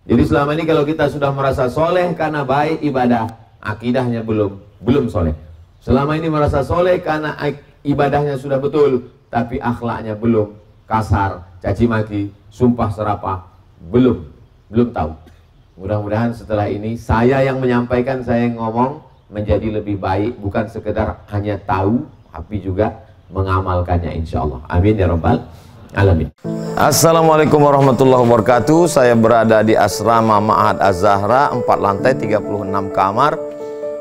Jadi selama ini kalau kita sudah merasa soleh karena baik ibadah, akidahnya belum soleh. Selama ini merasa soleh karena ibadahnya sudah betul, tapi akhlaknya belum, kasar, caci maki, sumpah serapah, belum tahu. Mudah-mudahan setelah ini saya yang menyampaikan, saya yang ngomong menjadi lebih baik, bukan sekedar hanya tahu, tapi juga mengamalkannya insyaallah. Amin ya rabbal alamin. Assalamualaikum warahmatullahi wabarakatuh. Saya berada di asrama Ma'had Az-Zahra, 4 lantai 36 kamar.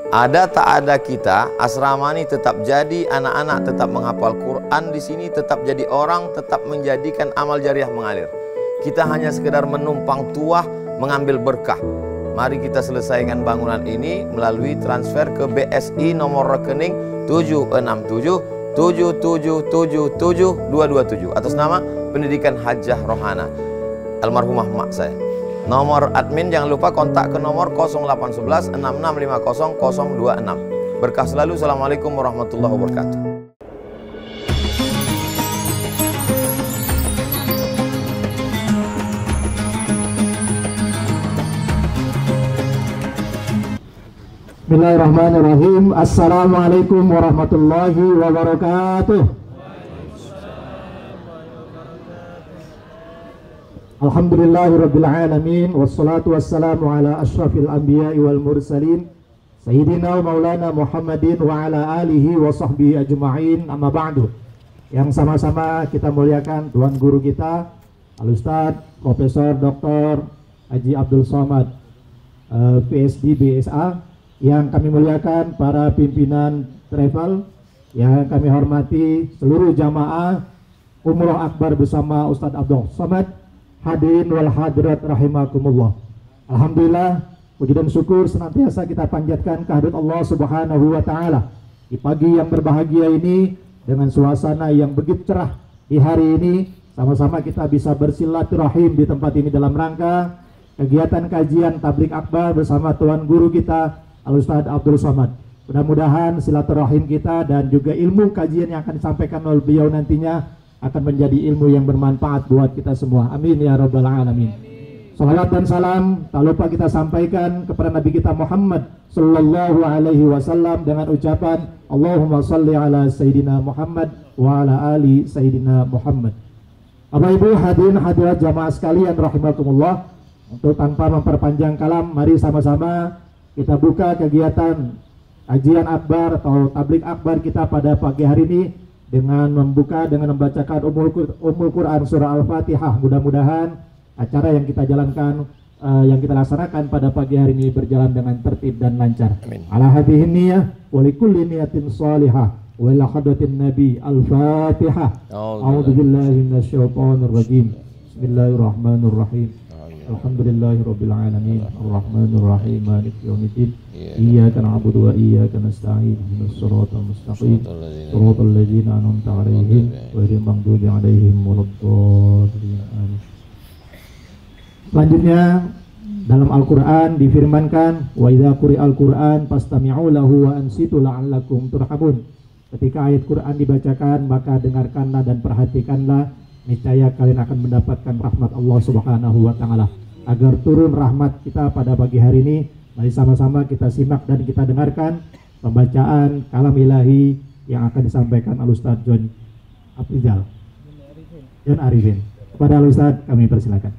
Ada tak ada kita, asrama ini tetap jadi, anak-anak tetap menghafal Quran di sini, tetap jadi orang, tetap menjadikan amal jariah mengalir. Kita hanya sekedar menumpang tuah, mengambil berkah. Mari kita selesaikan bangunan ini melalui transfer ke BSI nomor rekening 76777772227 atas nama Pendidikan Hajah Rohana, almarhumah mak saya. Nomor admin jangan lupa kontak ke nomor 0811 6650 026. Berkah selalu. Assalamualaikum warahmatullahi wabarakatuh. Bismillahirrahmanirrahim. Assalamualaikum warahmatullahi wabarakatuh. Alhamdulillahirrabbilalamin. Wassalatu wassalamu ala ashrafil anbiya'i wal mursalin Sayyidina wa maulana Muhammadin wa ala alihi wa sahbihi ajma'in, amma ba'du. Yang sama-sama kita muliakan Tuan Guru kita Al-Ustadz Profesor Dr. Haji Abdul Somad, PhD BSA. Yang kami muliakan para pimpinan travel, yang kami hormati seluruh jamaah Umroh Akbar bersama Ustadz Abdul Somad, hadirin wal hadirat rahimakumullah. Alhamdulillah, puji dan syukur senantiasa kita panjatkan kehadirat Allah Subhanahu wa taala di pagi yang berbahagia ini, dengan suasana yang begitu cerah di hari ini. Sama-sama kita bisa bersilaturahim di tempat ini dalam rangka kegiatan kajian tablik akbar bersama Tuan Guru kita Al-Ustadz Abdul Somad. Mudah-mudahan silaturahim kita dan juga ilmu kajian yang akan disampaikan oleh beliau nantinya akan menjadi ilmu yang bermanfaat buat kita semua. Amin ya rabbal alamin. Salawat dan salam tak lupa kita sampaikan kepada Nabi kita Muhammad sallallahu alaihi wasallam dengan ucapan Allahumma salli ala Sayyidina Muhammad wa ala ali Sayyidina Muhammad. Bapak Ibu hadirin hadirat jamaah sekalian rahimakumullah, untuk tanpa memperpanjang kalam, mari sama-sama kita buka kegiatan kajian akbar atau tablik akbar kita pada pagi hari ini dengan membacakan Ummul Quran surah Al-Fatihah. Mudah-mudahan acara yang kita jalankan, yang kita laksanakan pada pagi hari ini berjalan dengan tertib dan lancar. Amin. Ala hadhihi niyyah wa likulli niyatin shalihah wa ila hadratin nabi. Al-Fatihah. A'udzu billahi minasyaitonir rajim. Bismillahirrahmanirrahim. Alhamdulillahirabbil alamin. Arrahmanir rahim. Maliki yaumiddin. Iyyaka na'budu wa iyyaka nasta'in. Ihdinas siratal mustaqim. Shiratal ladzina an'amta 'alaihim ghairil maghdubi 'alaihim waladdallin. Amin. Selanjutnya dalam Al-Qur'an difirmankan, wa idza quri'al Qur'an fastami'u lahu wa ansitu la'allakum turhamun. Ketika ayat Quran dibacakan, maka dengarkanlah dan perhatikanlah, niscaya kalian akan mendapatkan rahmat Allah Subhanahu wa taala. Agar turun rahmat kita pada pagi hari ini, mari sama-sama kita simak dan kita dengarkan pembacaan kalam ilahi yang akan disampaikan Al-Ustadz John Arifin. Kepada Al-Ustadz kami persilakan.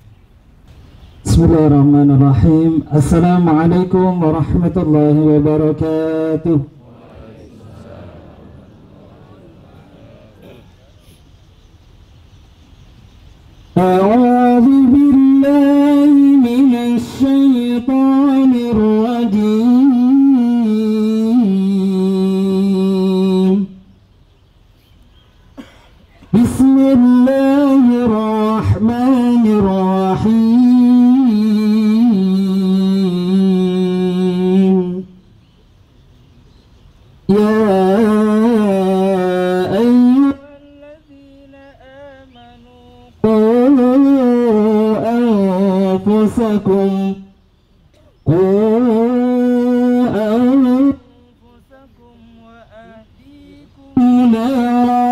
Bismillahirrahmanirrahim. Assalamualaikum warahmatullahi wabarakatuh. أعوذ بالله من الشيطان الرجيم. بسم الله الرحمن الرحيم. يا أنفسكم وأهليكم نارا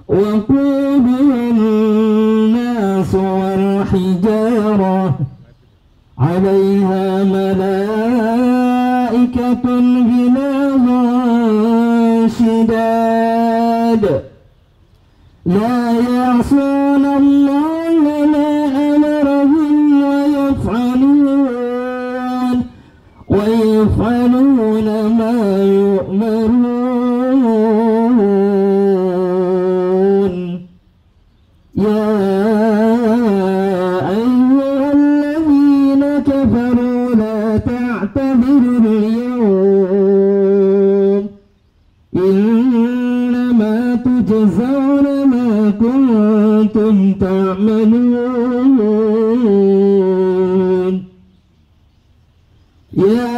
وقودها الناس والحجارة عليها ملائكة غلاظ شداد لا يعصون الله ما أمرهم ويفعلون ما يؤمرون يا أيها الذين كفروا لا تعتذروا اليوم إنما تجزون ما كنتم تعملون يا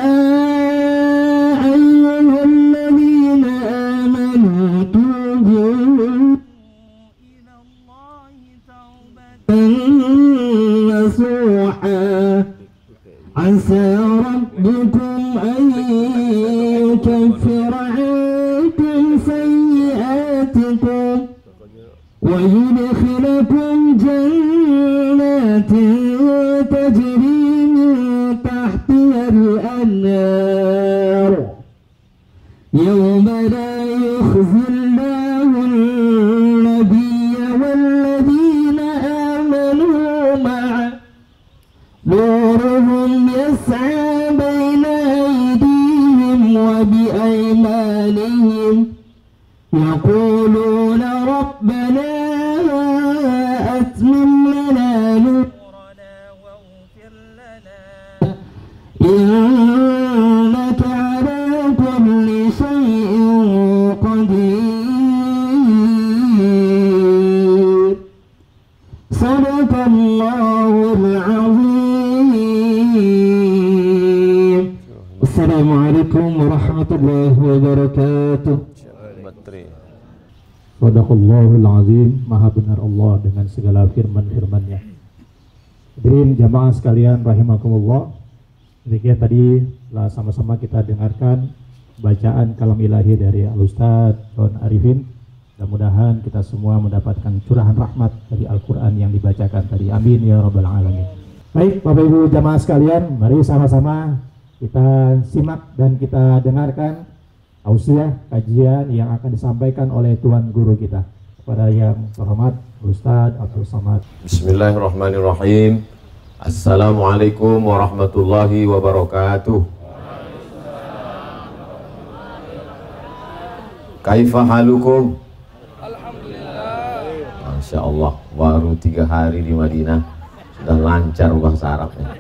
أيها الذين آمنوا توبوا إلى الله توبة نصوحا عسى ربكم أن يكفر عنكم سيئاتكم ويدخلكم جنات تجري من تحتها الأنهار يوم لا يخزي الله النبي والذين آمنوا معه نورهم يسعى بين أيديهم وبأيمانهم يقولون ربنا أتمم لنا نورنا واغفر لنا إنك على كل شيء قدير صدق الله العظيم. السلام عليكم ورحمة الله وبركاته. Sadaqallahul azim, maha benar Allah dengan segala firman-firman-Nya. Hadirin jamaah sekalian rahimakumullah. Demikian tadi telah sama-sama kita dengarkan bacaan kalam ilahi dari Al-Ustaz John Arifin. Mudah-mudahan kita semua mendapatkan curahan rahmat dari Al-Quran yang dibacakan tadi. Amin ya rabbal alamin. Baik Bapak Ibu jamaah sekalian, mari sama-sama kita simak dan kita dengarkan tausiah kajian yang akan disampaikan oleh Tuan Guru kita kepada yang terhormat Ustaz Abdul Somad. Bismillahirrahmanirrahim. Assalamualaikum warahmatullahi wabarakatuh. Kaifa halukum? Alhamdulillah. Masya Allah, baru 3 hari di Madinah sudah lancar bahasa Arabnya.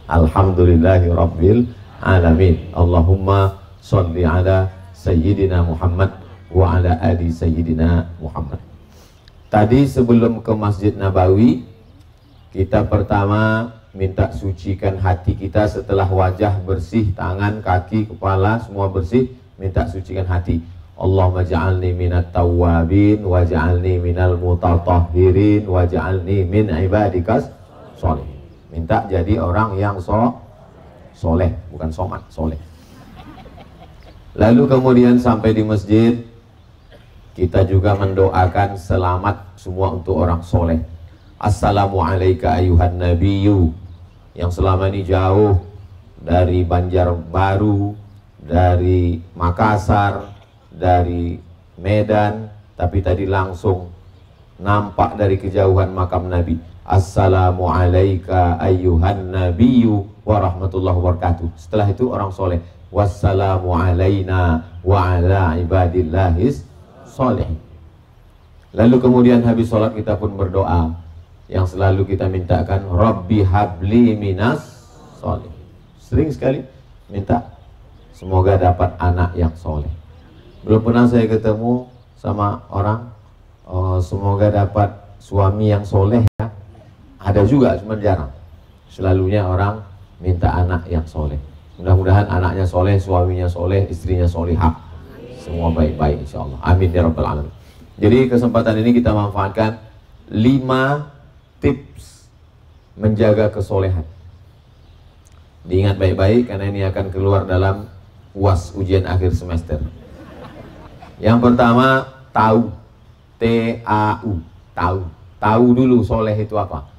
Alhamdulillahi Rabbil Alamin. Allahumma sholli ala Sayyidina Muhammad wa ala ali Sayyidina Muhammad. Tadi sebelum ke Masjid Nabawi, kita pertama minta sucikan hati kita setelah wajah bersih, tangan, kaki, kepala semua bersih, minta sucikan hati. Allahumma ja'alni minat tawwabin waj'alni minal mutatahhirin waj'alni min ibadikas sholih. Minta jadi orang yang soleh, bukan somat, soleh. Lalu kemudian sampai di masjid, kita juga mendoakan selamat semua untuk orang soleh. Assalamualaikum ayuhan nabiyyu, yang selama ini jauh dari Banjarbaru, dari Makassar, dari Medan, tapi tadi langsung nampak dari kejauhan makam Nabi. Assalamualaikum ayuhan nabiyyu warahmatullahi wabarakatuh. Setelah itu orang soleh, wassalamu alaina wa ala ibadillahis sholih. Lalu kemudian habis sholat kita pun berdoa yang selalu kita mintakan, Rabbi habli minas sholih. Sering sekali minta semoga dapat anak yang soleh. Belum pernah saya ketemu sama orang semoga dapat suami yang soleh ya. Ada juga, cuma jarang. Selalunya orang minta anak yang soleh. Mudah-mudahan anaknya soleh, suaminya soleh, istrinya solehah. Semua baik-baik insya Allah. Amin ya rabbal alamin. Jadi kesempatan ini kita manfaatkan 5 tips menjaga kesolehan. Diingat baik-baik karena ini akan keluar dalam UAS, ujian akhir semester. Yang pertama, tahu. T-A-U. Tahu. Tahu dulu soleh itu apa.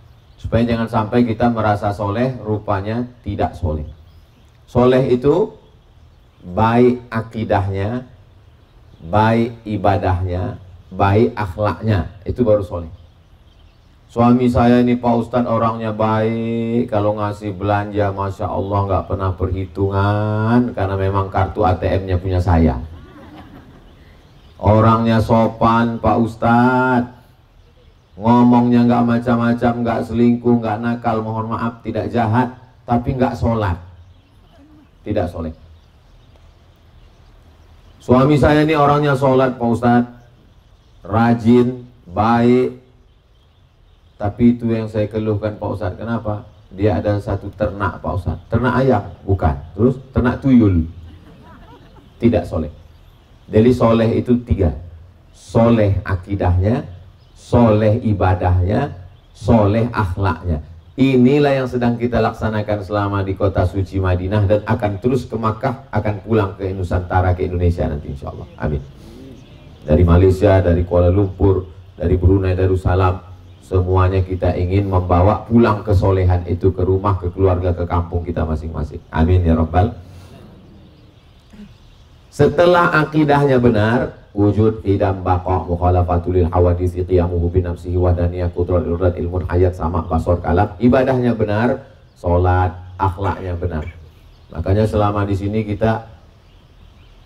Supaya jangan sampai kita merasa soleh, rupanya tidak soleh. Soleh itu baik akidahnya, baik ibadahnya, baik akhlaknya, itu baru soleh. Suami saya ini Pak Ustadz orangnya baik, kalau ngasih belanja Masya Allah nggak pernah perhitungan, karena memang kartu ATM-nya punya saya. Orangnya sopan Pak Ustadz, ngomongnya nggak macam-macam, nggak selingkuh, nggak nakal, mohon maaf, tidak jahat, tapi nggak sholat, tidak soleh. Suami saya ini orangnya sholat Pak Ustadz, rajin, baik, tapi itu yang saya keluhkan Pak Ustadz. Kenapa? Dia ada satu ternak Pak Ustadz, ternak ayam, bukan, terus ternak tuyul, tidak soleh. Jadi soleh itu tiga, soleh akidahnya, soleh ibadahnya, soleh akhlaknya. Inilah yang sedang kita laksanakan selama di kota suci Madinah, dan akan terus ke Makkah, akan pulang ke Nusantara, ke Indonesia nanti insya Allah. Amin. Dari Malaysia, dari Kuala Lumpur, dari Brunei Darussalam, semuanya kita ingin membawa pulang kesolehan itu ke rumah, ke keluarga, ke kampung kita masing-masing. Amin ya Rabbal. Setelah akidahnya benar, wujud, idam, baqa, mukhalafatulil hawadisi, qiyamuhu binafsihi, wadaniyah, kudrat, irudat, ilmun, hayat, sama, basor, kalam. Ibadahnya benar, sholat, akhlaknya benar. Makanya selama di sini kita,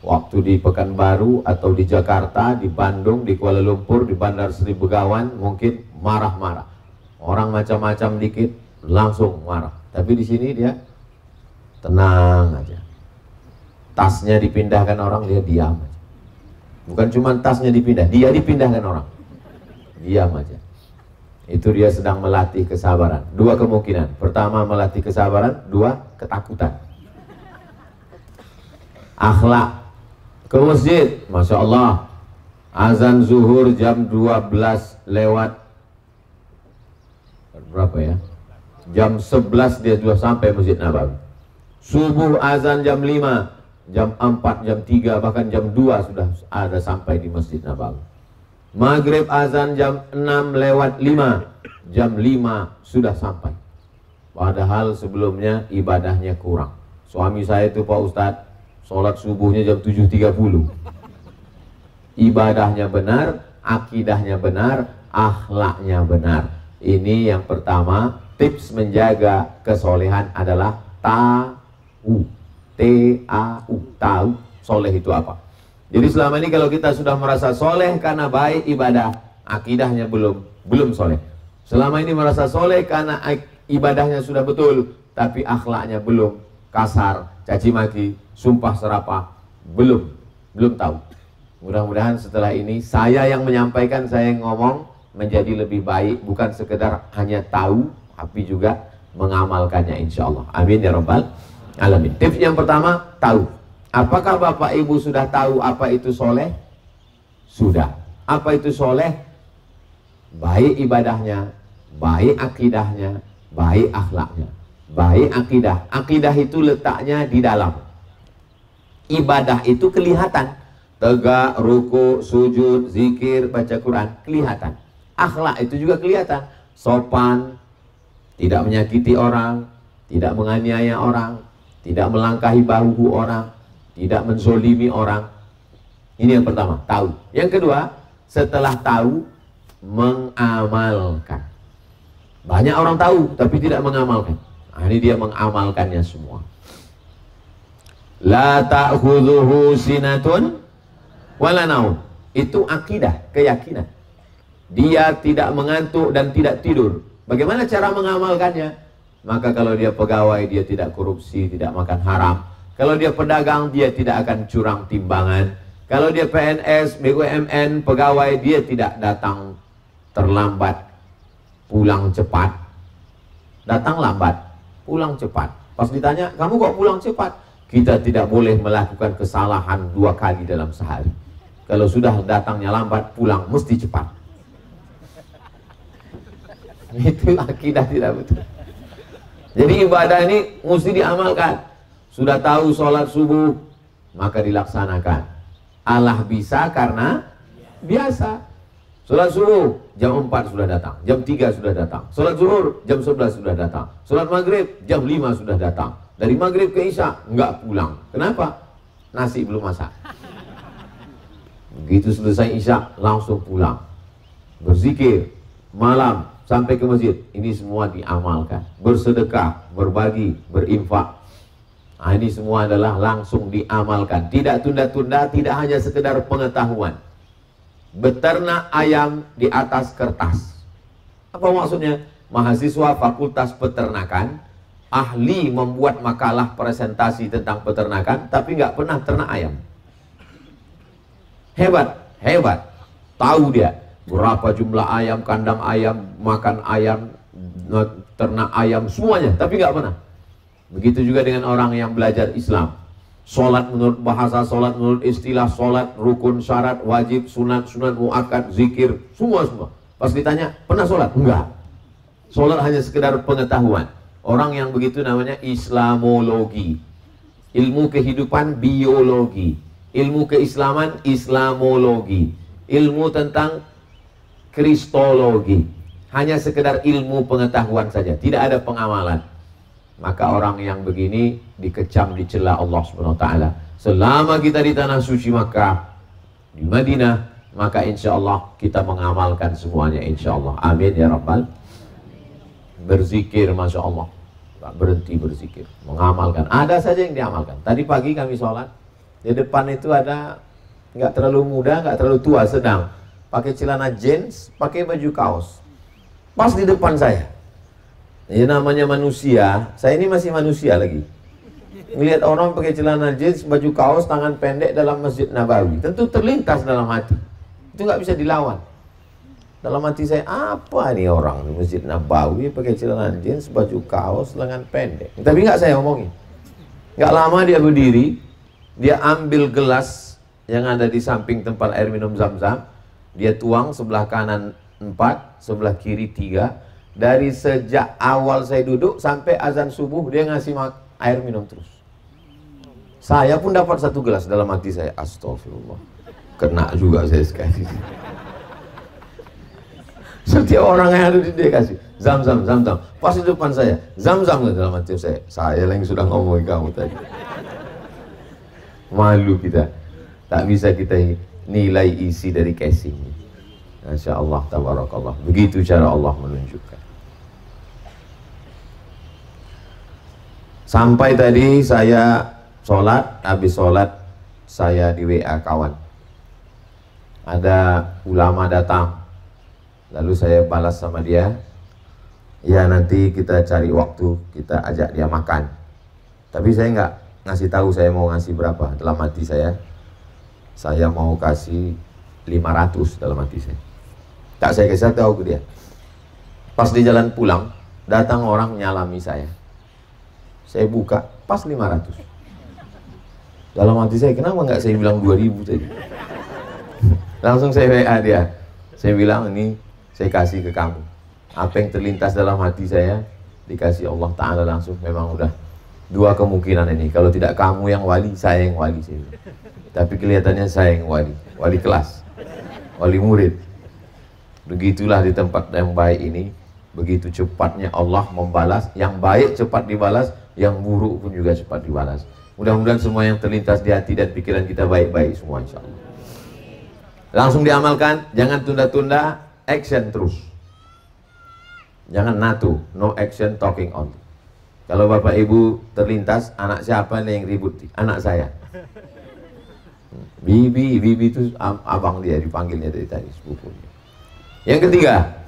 waktu di Pekanbaru atau di Jakarta, di Bandung, di Kuala Lumpur, di Bandar Sri Begawan, mungkin marah-marah. Orang macam-macam dikit, langsung marah. Tapi di sini dia tenang aja. Tasnya dipindahkan orang, dia diam aja. Bukan cuma tasnya dipindah, dia dipindahkan orang, diam aja. Itu dia sedang melatih kesabaran. Dua kemungkinan, pertama melatih kesabaran, dua ketakutan. Akhlak, ke masjid, Masya Allah, azan zuhur jam 12 lewat berapa ya, jam 11 dia sudah sampai Masjid Nabawi. Subuh azan jam 5, jam 4, jam 3, bahkan jam 2 sudah ada sampai di Masjid Nabawi. Maghrib azan jam 6 lewat 5, jam 5 sudah sampai. Padahal sebelumnya ibadahnya kurang. Suami saya itu Pak Ustadz, sholat subuhnya jam 7.30. Ibadahnya benar, akidahnya benar, akhlaknya benar. Ini yang pertama, tips menjaga kesolehan adalah tahu. T-A-U, tahu soleh itu apa. Jadi selama ini kalau kita sudah merasa soleh karena baik ibadah, akidahnya belum soleh. Selama ini merasa soleh karena ibadahnya sudah betul, tapi akhlaknya belum, kasar, caci maki, sumpah serapah, belum tahu. Mudah-mudahan setelah ini saya yang menyampaikan, saya yang ngomong menjadi lebih baik, bukan sekedar hanya tahu, tapi juga mengamalkannya insya Allah. Amin ya Rabbal alamin. Tips yang pertama, tahu. Apakah Bapak Ibu sudah tahu apa itu soleh? Sudah. Apa itu soleh? Baik ibadahnya, baik akidahnya, baik akhlaknya. Baik akidah. Akidah itu letaknya di dalam. Ibadah itu kelihatan. Tegak, ruku, sujud, zikir, baca Quran, kelihatan. Akhlak itu juga kelihatan. Sopan, tidak menyakiti orang, tidak menganiaya orang, tidak melangkahi bahu orang, tidak menzolimi orang. Ini yang pertama, tahu. Yang kedua, setelah tahu, mengamalkan. Banyak orang tahu, tapi tidak mengamalkan. Nah, ini dia mengamalkannya semua. La ta'khudhuhu sinatun wala naum. Itu akidah, keyakinan. Dia tidak mengantuk dan tidak tidur. Bagaimana cara mengamalkannya? Maka kalau dia pegawai, dia tidak korupsi, tidak makan haram. Kalau dia pedagang, dia tidak akan curang timbangan. Kalau dia PNS, BUMN, pegawai, dia tidak datang terlambat, pulang cepat. Datang lambat, pulang cepat. Pas ditanya, kamu kok pulang cepat? Kita tidak boleh melakukan kesalahan 2 kali dalam sehari. Kalau sudah datangnya lambat, pulang mesti cepat. Itu akidah tidak betul. Jadi ibadah ini mesti diamalkan. Sudah tahu sholat subuh, maka dilaksanakan. Allah bisa karena biasa. Sholat subuh jam 4 sudah datang, jam 3 sudah datang. Sholat zuhur jam 11 sudah datang. Sholat maghrib jam 5 sudah datang. Dari maghrib ke isya nggak pulang. Kenapa? Nasi belum masak. Begitu selesai isya langsung pulang. Berzikir malam sampai ke masjid. Ini semua diamalkan. Bersedekah, berbagi, berinfak. Nah, ini semua adalah langsung diamalkan. Tidak tunda-tunda, tidak hanya sekedar pengetahuan. Beternak ayam di atas kertas. Apa maksudnya? Mahasiswa Fakultas Peternakan ahli membuat makalah presentasi tentang peternakan, tapi nggak pernah ternak ayam. Hebat, hebat. Tahu dia berapa jumlah ayam, kandang ayam, makan ayam, ternak ayam, semuanya, tapi nggak pernah. Begitu juga dengan orang yang belajar Islam. Sholat menurut bahasa, sholat menurut istilah, sholat, rukun, syarat, wajib, sunat, sunat, muakkad, zikir, semua. Pas ditanya, pernah sholat? Enggak. Sholat hanya sekedar pengetahuan. Orang yang begitu namanya Islamologi. Ilmu kehidupan, biologi. Ilmu keislaman, Islamologi. Ilmu tentang Kristologi. Hanya sekedar ilmu pengetahuan saja, tidak ada pengamalan. Maka orang yang begini dikecam, dicela Allah Subhanahu wa taala. Selama kita di tanah suci Makkah, di Madinah, maka insya Allah kita mengamalkan semuanya, insya Allah. Amin ya rabbal. Berzikir, masya Allah, tak berhenti berzikir, mengamalkan. Ada saja yang diamalkan. Tadi pagi kami sholat, di depan itu ada nggak terlalu muda, nggak terlalu tua, sedang pakai celana jeans, pakai baju kaos, pas di depan saya. Ya namanya manusia, saya ini masih manusia lagi. Melihat orang pakai celana jeans, baju kaos, tangan pendek dalam Masjid Nabawi, tentu terlintas dalam hati. Itu nggak bisa dilawan. Dalam hati saya, apa nih orang di Masjid Nabawi pakai celana jeans, baju kaos, lengan pendek. Tapi nggak saya omongin. Nggak lama dia berdiri, dia ambil gelas yang ada di samping tempat air minum Zam-Zam, dia tuang sebelah kanan 4, sebelah kiri 3. Dari sejak awal saya duduk sampai azan subuh dia ngasih air minum terus. Saya pun dapat 1 gelas, dalam hati saya, astagfirullah, kena juga saya sekali. Setiap orang yang ada di dia kasih Zam-Zam, Zam-Zam. Pas di depan saya, Zam-Zam, dalam hati saya yang sudah ngomongin kamu tadi. Malu kita, tak bisa kita nilai isi dari casing. Masya Allah, tabarakallah. Begitu cara Allah menunjukkan. Sampai tadi saya sholat, habis sholat saya di WA kawan. Ada ulama datang, lalu saya balas sama dia, ya nanti kita cari waktu, kita ajak dia makan. Tapi saya nggak ngasih tahu saya mau ngasih berapa. Dalam hati saya mau kasih 500 dalam hati saya. Tak saya kasih tahu ke dia. Pas di jalan pulang, datang orang nyalami saya. Saya buka, pas 500. Dalam hati saya, kenapa nggak saya bilang 2000 tadi? Langsung saya WA dia. Saya bilang, ini saya kasih ke kamu. Apa yang terlintas dalam hati saya, dikasih Allah Ta'ala langsung. Memang udah 2 kemungkinan ini. Kalau tidak kamu yang wali, saya yang wali. Saya bilang. Tapi kelihatannya saya yang wali. Wali kelas, wali murid. Begitulah di tempat yang baik ini. Begitu cepatnya Allah membalas. Yang baik cepat dibalas, yang buruk pun juga cepat dibalas. Mudah-mudahan semua yang terlintas di hati dan pikiran kita baik-baik semua, insya Allah. Langsung diamalkan, jangan tunda-tunda, action terus. Jangan natu, no action, talking on. Kalau bapak ibu terlintas, anak siapa nih yang ribut? Anak saya. Bibi itu abang dia, dipanggilnya dari tadi, sepupunya. Yang ketiga,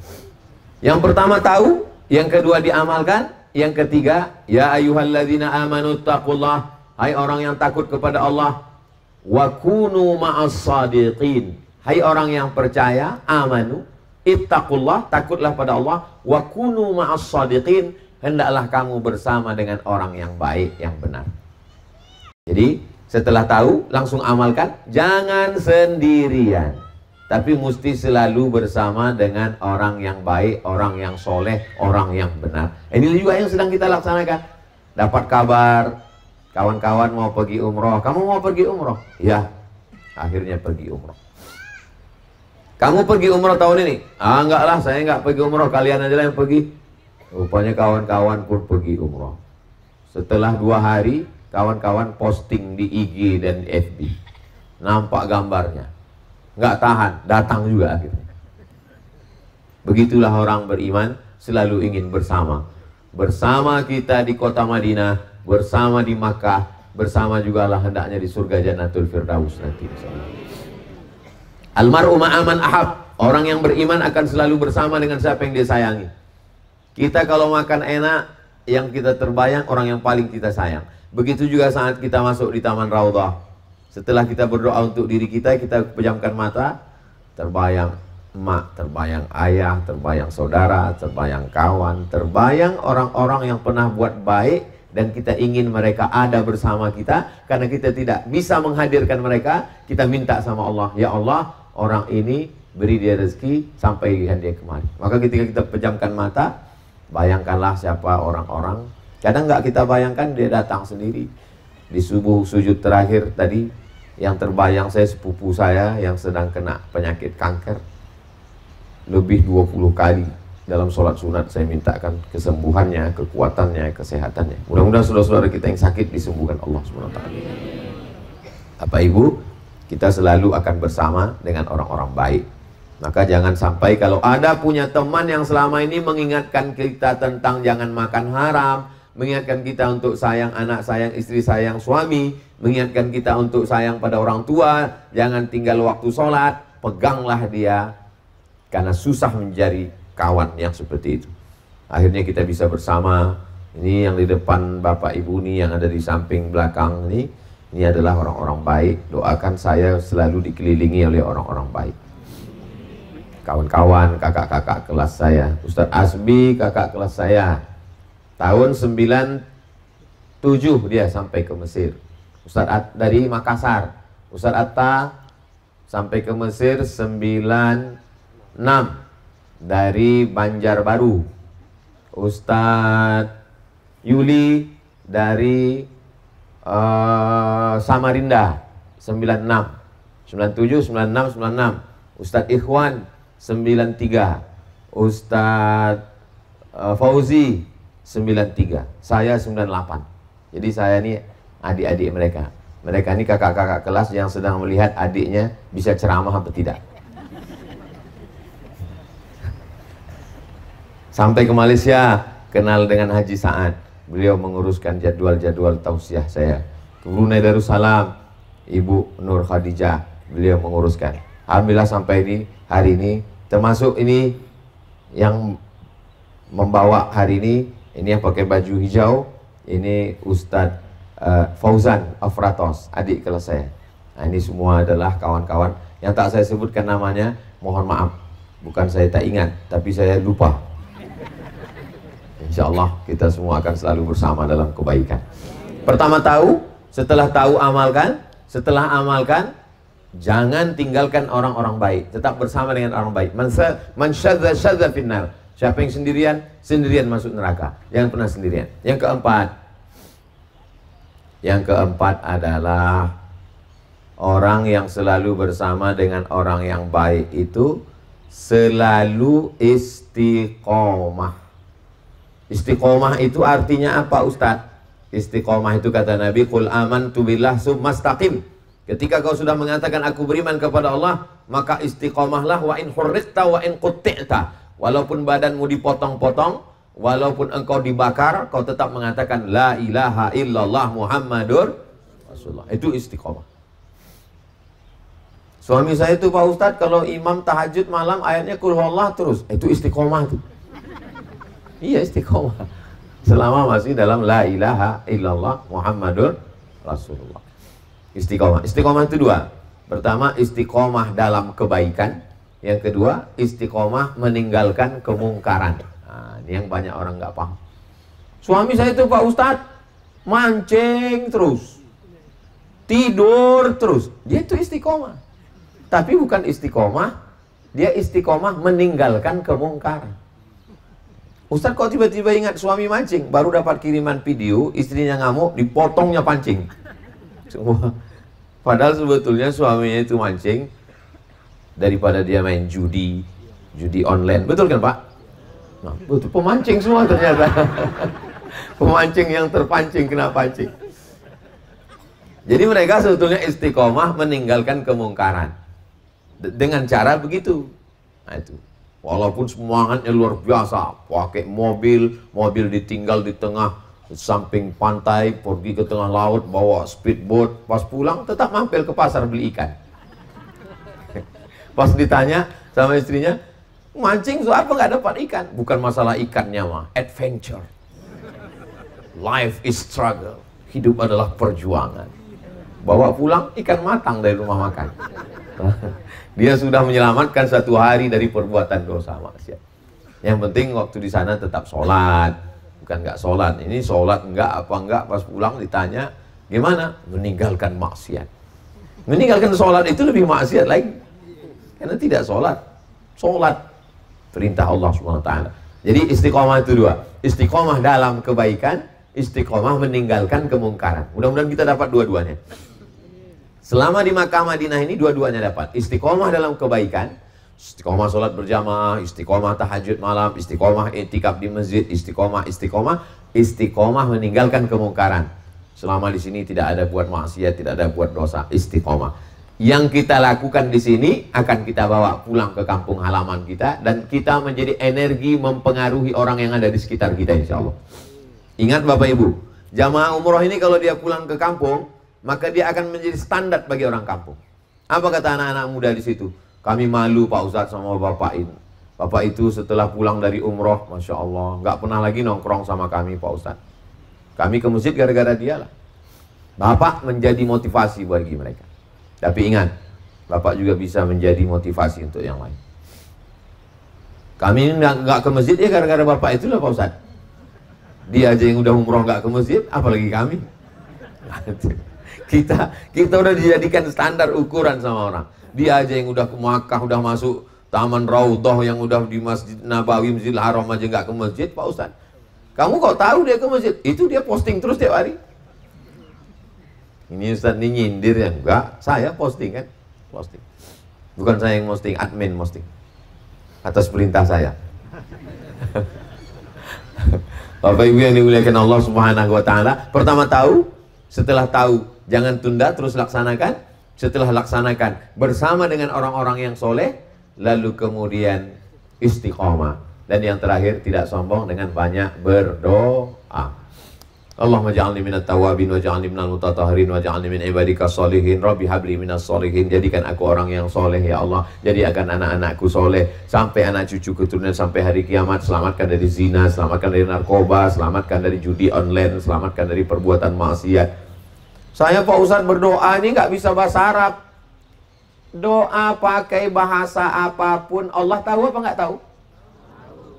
yang pertama tahu, yang kedua diamalkan, yang ketiga, ya ayyuhalladzina amanu taqullah, hai orang yang takut kepada Allah, wa kunu ma'as shadiqin, hai orang yang percaya, amanu, ittaqullah, takutlah pada Allah, wa kunu ma'as shadiqin, hendaklah kamu bersama dengan orang yang baik, yang benar. Jadi setelah tahu, langsung amalkan, jangan sendirian. Tapi mesti selalu bersama dengan orang yang baik, orang yang soleh, orang yang benar. Ini juga yang sedang kita laksanakan. Dapat kabar, kawan-kawan mau pergi umroh. Kamu mau pergi umroh? Ya, akhirnya pergi umroh. Kamu pergi umroh tahun ini? Ah, enggak lah, saya enggak pergi umroh, kalian aja lah yang pergi. Rupanya kawan-kawan pun pergi umroh. Setelah 2 hari, kawan-kawan posting di IG dan FB. Nampak gambarnya. Enggak tahan, datang juga akhirnya. Begitulah orang beriman selalu ingin bersama. Bersama kita di kota Madinah, bersama di Makkah, bersama juga lah hendaknya di surga Jannatul Firdaus nanti. Almar'u ma'aman ahab. Orang yang beriman akan selalu bersama dengan siapa yang dia sayangi. Kita kalau makan enak, yang kita terbayang orang yang paling kita sayang. Begitu juga saat kita masuk di Taman Raudhah. Setelah kita berdoa untuk diri kita pejamkan mata, terbayang emak, terbayang ayah, terbayang saudara, terbayang kawan, terbayang orang-orang yang pernah buat baik, dan kita ingin mereka ada bersama kita. Karena kita tidak bisa menghadirkan mereka, kita minta sama Allah, ya Allah, orang ini beri dia rezeki, sampaikan dia kemari. Maka ketika kita pejamkan mata, bayangkanlah siapa orang-orang. Kadang nggak kita bayangkan, dia datang sendiri. Di subuh sujud terakhir tadi, yang terbayang saya sepupu saya yang sedang kena penyakit kanker. Lebih 20 kali dalam sholat sunat saya mintakan kesembuhannya, kekuatannya, kesehatannya. Mudah-mudahan saudara-saudara kita yang sakit disembuhkan Allah SWT. Bapak Ibu, kita selalu akan bersama dengan orang-orang baik. Maka jangan sampai kalau ada punya teman yang selama ini mengingatkan kita tentang jangan makan haram, mengingatkan kita untuk sayang anak, sayang istri, sayang suami, mengingatkan kita untuk sayang pada orang tua, jangan tinggal waktu sholat, peganglah dia. Karena susah mencari kawan yang seperti itu. Akhirnya kita bisa bersama. Ini yang di depan Bapak Ibu nih, yang ada di samping belakang ini adalah orang-orang baik. Doakan saya selalu dikelilingi oleh orang-orang baik. Kawan-kawan, kakak-kakak kelas saya. Ustadz Asbi, kakak kelas saya. Tahun 97 dia sampai ke Mesir. Ustadz dari Makassar. Ustadz Atta sampai ke Mesir 96 dari Banjarbaru. Ustadz Yuli dari Samarinda 96, 97, 96, 96. Ustadz Ikhwan 93, Ustadz Fauzi 93, saya 98. Jadi saya ini adik-adik mereka. Mereka ini kakak-kakak kelas yang sedang melihat adiknya bisa ceramah atau tidak. Sampai ke Malaysia, kenal dengan Haji Sa'ad. Beliau menguruskan jadwal-jadwal tausiah saya. Ke Brunei Darussalam, Ibu Nur Khadijah, beliau menguruskan. Alhamdulillah sampai di hari ini, termasuk ini yang membawa hari ini yang pakai baju hijau, ini Ustadz Fauzan Afratos, adik kelas saya. Nah, ini semua adalah kawan-kawan yang tak saya sebutkan namanya, mohon maaf. Bukan saya tak ingat, tapi saya lupa. Insya Allah kita semua akan selalu bersama dalam kebaikan. Pertama tahu, setelah tahu amalkan, setelah amalkan jangan tinggalkan orang-orang baik, tetap bersama dengan orang baik. Man syadza finnar. Siapa yang sendirian, sendirian masuk neraka. Jangan pernah sendirian. Yang keempat adalah orang yang selalu bersama dengan orang yang baik itu selalu istiqomah. Istiqomah itu artinya apa, Ustadz? Istiqomah itu kata Nabi, qul amantu billah tsumastaqim. Ketika kau sudah mengatakan aku beriman kepada Allah, maka istiqomahlah. Wa in hurriqta wa in qutti'ta. Walaupun badanmu dipotong-potong, walaupun engkau dibakar, kau tetap mengatakan la ilaha illallah Muhammadur Rasulullah. Itu istiqomah. Suami saya itu Pak Ustadz, kalau imam tahajud malam ayatnya qul huwallah terus. Itu istiqomah itu. Iya, istiqomah. Selama masih dalam la ilaha illallah Muhammadur Rasulullah. Istiqomah. Istiqomah itu dua. Pertama, istiqomah dalam kebaikan. Yang kedua, istiqomah meninggalkan kemungkaran. Nah, ini yang banyak orang nggak paham. Suami saya itu Pak Ustadz, mancing terus, tidur terus. Dia itu istiqomah. Tapi bukan istiqomah, dia istiqomah meninggalkan kemungkaran. Ustadz kok tiba-tiba ingat suami mancing, baru dapat kiriman video, istrinya ngamuk, dipotongnya pancing. Semua. Padahal sebetulnya suaminya itu mancing, daripada dia main judi online. Betul kan Pak? Nah, betul, pemancing semua ternyata. Pemancing yang terpancing kena pancing. Jadi mereka sebetulnya istiqomah meninggalkan kemungkaran dengan cara begitu. Nah itu, walaupun semangatnya luar biasa, pakai mobil ditinggal di tengah samping pantai, pergi ke tengah laut, bawa speedboat, pas pulang tetap mampir ke pasar beli ikan. Pas ditanya sama istrinya, mancing so apa nggak dapat ikan? Bukan masalah ikannya mah, adventure. Life is struggle. Hidup adalah perjuangan. Bawa pulang ikan matang dari rumah makan. Dia sudah menyelamatkan satu hari dari perbuatan dosa maksiat. Yang penting waktu di sana tetap sholat. Bukan nggak sholat. Ini sholat enggak apa enggak, pas pulang ditanya gimana? Meninggalkan maksiat. Meninggalkan sholat itu lebih maksiat lagi. Karena tidak sholat. Sholat perintah Allah SWT. Jadi istiqomah itu dua. Istiqomah dalam kebaikan, istiqomah meninggalkan kemungkaran. Mudah-mudahan kita dapat dua-duanya. Selama di Makkah Madinah ini dua-duanya dapat. Istiqomah dalam kebaikan, istiqomah sholat berjamaah, istiqomah tahajud malam, istiqomah i'tikaf di masjid, istiqomah meninggalkan kemungkaran. Selama di sini tidak ada buat maksiat, tidak ada buat dosa, istiqomah. Yang kita lakukan di sini akan kita bawa pulang ke kampung halaman kita, dan kita menjadi energi mempengaruhi orang yang ada di sekitar kita, insya Allah. Ingat Bapak Ibu, jamaah umroh ini kalau dia pulang ke kampung, maka dia akan menjadi standar bagi orang kampung. Apa kata anak-anak muda di situ? Kami malu Pak Ustadz sama Bapak ini. Bapak itu setelah pulang dari umroh, Masya Allah, nggak pernah lagi nongkrong sama kami Pak Ustadz. Kami ke masjid gara-gara dia lah. Bapak menjadi motivasi bagi mereka. Tapi ingat, Bapak juga bisa menjadi motivasi untuk yang lain. Kami nggak ke masjid ya gara-gara Bapak itulah Pak Ustadz. Dia aja yang udah umroh nggak ke masjid, apalagi kami. Kita udah dijadikan standar ukuran sama orang. Dia aja yang udah ke Makkah, udah masuk Taman Raudhah, yang udah di Masjid Nabawi, Masjidil Haram aja nggak ke masjid, Pak Ustadz. Kamu kok tahu dia ke masjid? Itu dia posting terus tiap hari. Ini Ustadz ini nyindir ya? Enggak, saya posting kan? Posting. Bukan saya yang posting, admin posting. Atas perintah saya. Bapak Ibu yang dimuliakan Allah Subhanahu wa taala, pertama tahu, setelah tahu jangan tunda, terus laksanakan. Setelah laksanakan bersama dengan orang-orang yang soleh, lalu kemudian istiqomah. Dan yang terakhir tidak sombong dengan banyak berdoa. Allahumma ja'alni minat tawabin wa ja'alni minal mutatahhirin wa ja'alni min ibadika sholihin. Rabbi habli minas sholihin. Jadikan aku orang yang soleh ya Allah. Jadikan anak-anakku soleh sampai anak cucu keturunan sampai hari kiamat. Selamatkan dari zina, selamatkan dari narkoba, selamatkan dari judi online, selamatkan dari perbuatan maksiat. Saya Pak Ustadz berdoa ini nggak bisa bahasa Arab. Doa pakai bahasa apapun, Allah tahu apa nggak tahu?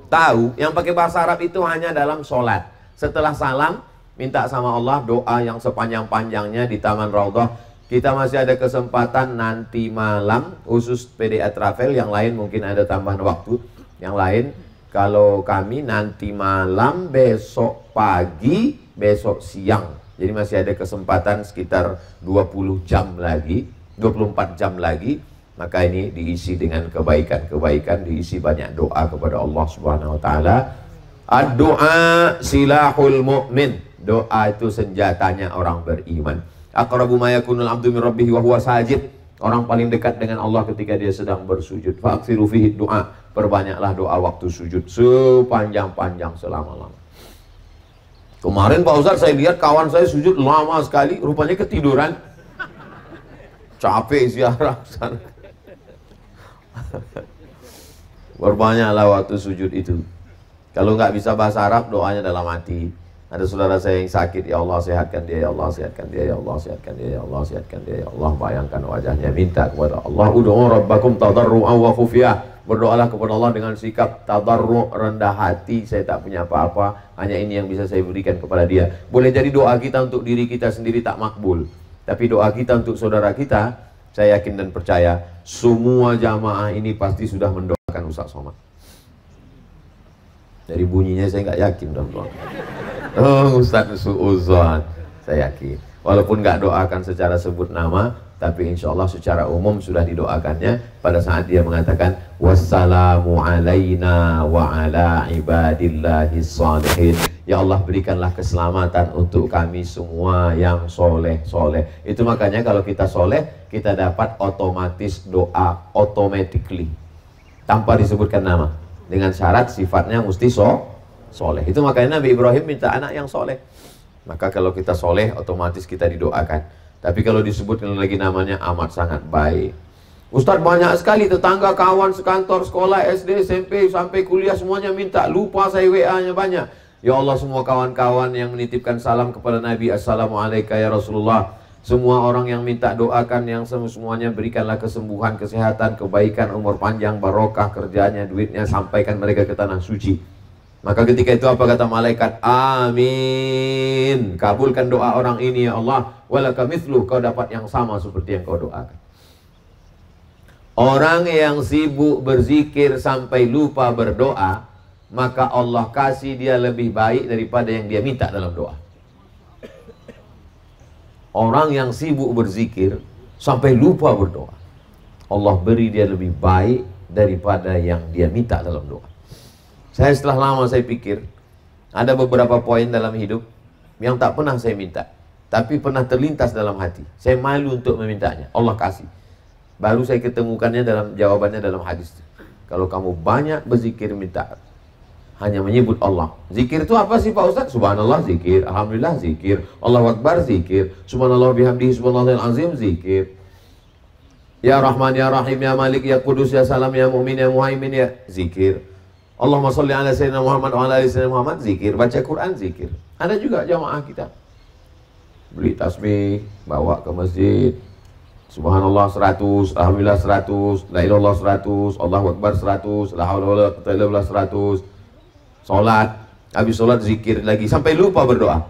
Tahu. Yang pakai bahasa Arab itu hanya dalam sholat. Setelah salam, minta sama Allah doa yang sepanjang-panjangnya di Taman Raudhah. Kita masih ada kesempatan nanti malam, khusus PDA Travel. Yang lain mungkin ada tambahan waktu. Yang lain, kalau kami nanti malam, besok pagi, besok siang. Jadi masih ada kesempatan sekitar 20 jam lagi, 24 jam lagi. Maka ini diisi dengan kebaikan-kebaikan, diisi banyak doa kepada Allah Subhanahu wa taala. Ad-du'a silahul mu'min. Doa itu senjatanya orang beriman. Aqrabu ma yakunul 'abdu min rabbih wa huwa sajid. Orang paling dekat dengan Allah ketika dia sedang bersujud. Fa'ksiru fihi du'a. Perbanyaklah doa waktu sujud sepanjang-panjang selama-lama. Kemarin Pak Ustadz saya lihat kawan saya sujud lama sekali, rupanya ketiduran. Capek ziarah sana. Berbanyaklah waktu sujud itu. Kalau nggak bisa bahasa Arab, doanya dalam hati. Ada saudara saya yang sakit, ya Allah sehatkan dia, ya Allah sehatkan dia, ya Allah sehatkan dia, ya Allah sehatkan dia, ya Allah. Bayangkan wajahnya, minta kepada Allah. Ud'u rabbakum tadarru'an wa khufyah. Berdoalah kepada Allah dengan sikap tadarru', rendah hati. Saya tak punya apa-apa, hanya ini yang bisa saya berikan kepada dia. Boleh jadi doa kita untuk diri kita sendiri tak makbul, tapi doa kita untuk saudara kita, saya yakin dan percaya semua jamaah ini pasti sudah mendoakan Ustaz Somad. Dari bunyinya saya nggak yakin dalam doa. Oh, Ustaz su'uzan, saya yakin. Walaupun nggak doakan secara sebut nama, tapi insya Allah secara umum sudah didoakannya pada saat dia mengatakan wassalamu alaina wa ala ibadillahis shalihin. Ya Allah, berikanlah keselamatan untuk kami semua yang soleh. Itu makanya kalau kita soleh, kita dapat otomatis doa automatically tanpa disebutkan nama, dengan syarat sifatnya mesti soleh. Itu makanya Nabi Ibrahim minta anak yang soleh. Maka kalau kita soleh, otomatis kita didoakan. Tapi kalau disebutkan lagi namanya amat sangat baik. Ustadz, banyak sekali tetangga, kawan, sekantor, sekolah, SD, SMP, sampai kuliah semuanya minta. Lupa saya WA-nya banyak. Ya Allah, semua kawan-kawan yang menitipkan salam kepada Nabi, Assalamualaikum ya Rasulullah. Semua orang yang minta doakan, yang semuanya berikanlah kesembuhan, kesehatan, kebaikan, umur panjang, barokah kerjanya, duitnya, sampaikan mereka ke tanah suci. Maka ketika itu apa kata malaikat? Amin. Kabulkan doa orang ini ya Allah. Walaka mithluh, kau dapat yang sama seperti yang kau doakan. Orang yang sibuk berzikir sampai lupa berdoa, maka Allah kasih dia lebih baik daripada yang dia minta dalam doa. Orang yang sibuk berzikir sampai lupa berdoa, Allah beri dia lebih baik daripada yang dia minta dalam doa. Saya setelah lama saya pikir, ada beberapa poin dalam hidup yang tak pernah saya minta, tapi pernah terlintas dalam hati. Saya malu untuk memintanya, Allah kasih. Baru saya ketemukannya dalam jawabannya dalam hadis. Kalau kamu banyak berzikir, minta hanya menyebut Allah. Zikir itu apa sih Pak Ustaz? Subhanallah zikir, Alhamdulillah zikir, Allahu Akbar zikir, Subhanallah bihamdihi subhanallahil azim zikir. Ya Rahman ya Rahim ya Malik ya Kudus ya Salam ya Mu'min ya Muhaimin ya zikir. Allahumma sholli ala sayyidina Muhammad wa ala ali sayyidina Muhammad zikir. Baca Quran zikir. Ada juga jamaah kita beli tasbih, bawa ke masjid, Subhanallah 100, Alhamdulillah 100, La ilallah 100, Allahu Akbar 100, La haula wala quwwata illa billah 100. Salat, habis salat zikir lagi sampai lupa berdoa.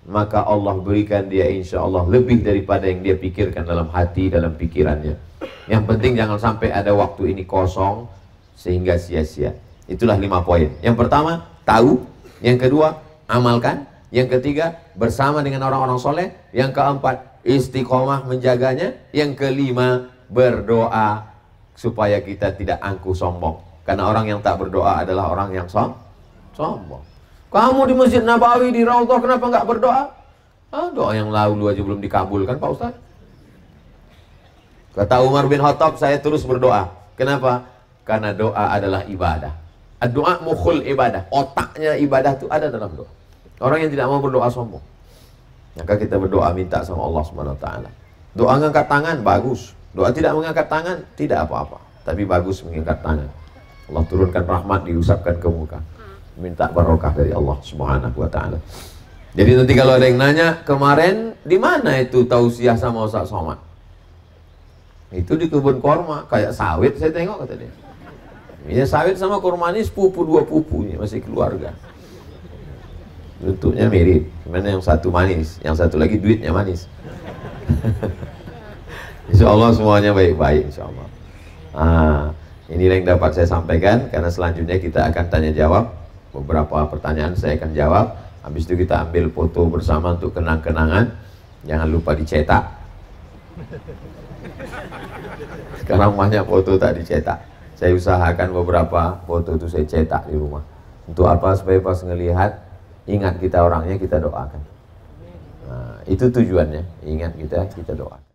Maka Allah berikan dia insya Allah lebih daripada yang dia pikirkan dalam hati, dalam pikirannya. Yang penting jangan sampai ada waktu ini kosong sehingga sia-sia. Itulah 5 poin. Yang pertama, tahu. Yang kedua, amalkan. Yang ketiga, bersama dengan orang-orang soleh. Yang keempat, istiqomah menjaganya. Yang kelima, berdoa supaya kita tidak angkuh sombong. Karena orang yang tak berdoa adalah orang yang sombong. Kamu di Masjid Nabawi, di Raudhah, kenapa nggak berdoa? Doa yang lalu aja belum dikabulkan Pak Ustaz. Kata Umar bin Khattab, saya terus berdoa. Kenapa? Karena doa adalah ibadah. Doa mukhul ibadah. Otaknya ibadah itu ada dalam doa. Orang yang tidak mau berdoa sombong. Maka kita berdoa minta sama Allah SWT. Doa mengangkat tangan bagus. Doa tidak mengangkat tangan tidak apa-apa. Tapi bagus mengangkat tangan. Allah turunkan rahmat, diusapkan ke muka. Minta barokah dari Allah SWT. Jadi nanti kalau ada yang nanya, kemarin di mana itu tausiah sama Ustaz Somad? Itu di kebun korma, kayak sawit saya tengok kata dia. Ya sawit sama kurma ini sepupu, 2 pupu ini masih keluarga. Bentuknya mirip, mana yang satu manis, yang satu lagi duitnya manis. Insya Allah semuanya baik-baik, insya Allah. Inilah yang dapat saya sampaikan, karena selanjutnya kita akan tanya jawab. Beberapa pertanyaan saya akan jawab. Habis itu kita ambil foto bersama untuk kenang-kenangan. Jangan lupa dicetak. Sekarang banyak foto tak dicetak. Saya usahakan beberapa foto itu saya cetak di rumah. Untuk apa? Supaya pas ngelihat, ingat kita orangnya, kita doakan. Nah, itu tujuannya. Ingat kita doakan.